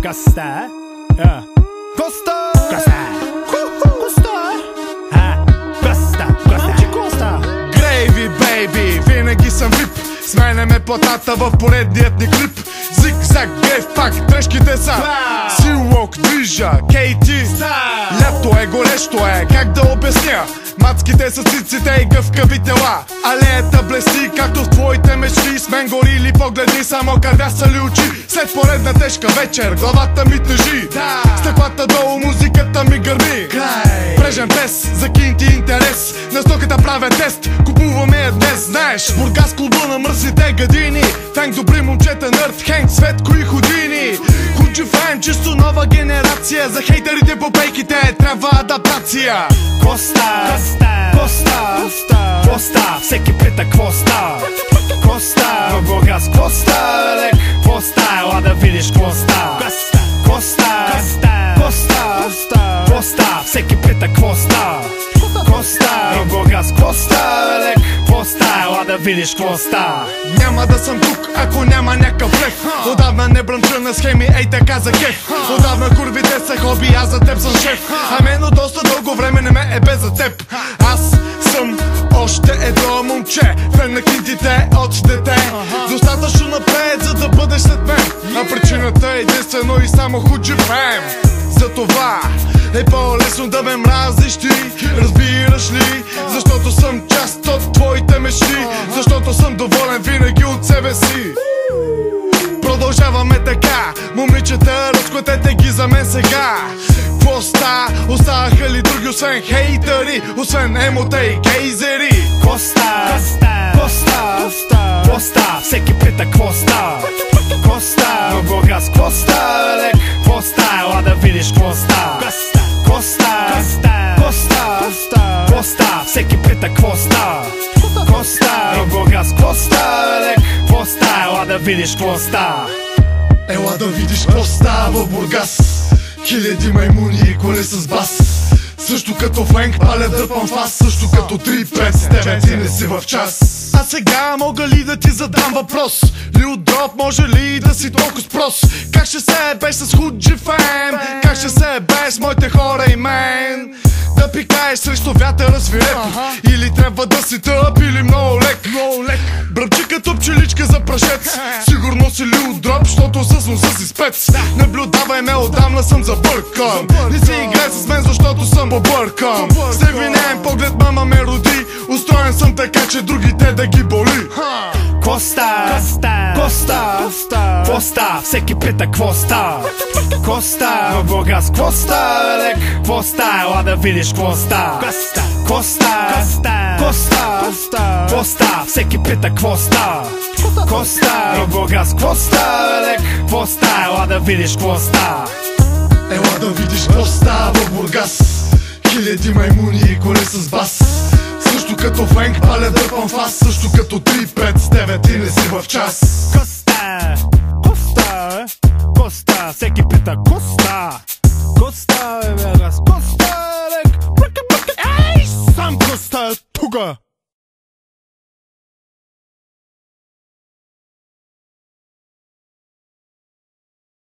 Коста, Коста, Коста, Коста, Грейви, бейби, винаги съм вип. Сменяме платата в поредният ни клип. Зиг-заг, гейв пак, трешките са Силок, движа, Кейти. Лято е, горещо е, как да обясня? Мацките са циците и гъвкави тела. Алеята блести, както в твоите мечти. С мен горили погледни, само кървясали очи. След поредна тежка вечер, главата ми тежи. Стъклата долу, музиката ми гърми. Прежен тест, закинь ти интерес. На стоката правя тест, купуваме я днес. Знаеш, Бургас клуба на мръсните гадини. Фенк, добри момчета, нърд, хенк, Светко и Ходини. Худжи фен, чисто нова генерация. За хейтерите по пейките трябва адаптация. Коста, Коста, Коста, всеки пита Коста, Коста, в Бургас Коста, лек, Коста, ела да видиш Коста, Коста, Коста, Коста, всеки пита Коста, Коста, в Бургас Коста, лек, Коста, ела да видиш Коста. Няма да съм тук, ако няма някакъв лев. Отдавна не брънча на схеми, ей така за кеф. Отдавна курвите са хоби, аз за теб съм шеф. Амено доста дълго време не ме е без за теб. Аз съм още едно момче, фен на кинтите от дете. Достатъчно напред, за да бъдеш след мен. А причината е единствено и само худжи фем. Затова е по-лесно да ме мразиш ти, разбираш ли? Защото съм част от твоите мечти. Защото съм доволен винаги от себе си. Продължаваме така, момичета, разклатете ги за мен сега. Коста, оставаха ли други освен хейтери, освен емота и гейзери? Коста, Коста, Коста, всеки пита Коста, Коста, в Бургас Коста, лек, Коста, ела да видиш Коста, Коста, Коста, Коста, всеки пита Коста, Коста, в Бургас Коста, лек, Коста, ела да видиш Коста. Ела да видиш Коста в Бургас. Хиляди маймуни и коли с бас. Също като фленк паля дърпам фас. Също като 3-5 с тебе ти не си в час. А сега мога ли да ти задам въпрос? Лил Дроп може ли да си толкова спрос? Как ще се ебеш с худжи фем? Как ще се ебеш с моите хора и мен? Да пикаеш срещу вятъра свирепо. Или трябва да си тъп, или много лек. Бръмчи като пчеличка за прашец. Сигурно си Лил Дроп, защото с носа си спец. Наблюдавай ме, отдавна съм забъркан. Не си играй с мен, защото съм побъркан. С невинен поглед мама ме роди. Устроен съм така, че другите да ги боли. Коста, Коста, Коста, всеки пита Коста, Коста, в Бургас Коста, лек, Коста, ела да видиш Коста, Коста, Коста, всеки пита Коста, Коста, в Бургас Коста, лек, Коста, ела да видиш Коста. Ела да видиш Коста в Бургас. Хиляди маймуни и коли с бас. Също като фенк паля дърпам фас. Също като 3-5 с тебе ти не си в час. Коста, Коста, Коста, всеки пита Коста, Коста, Бургас Коста, лек, ей, сам Коста е тука.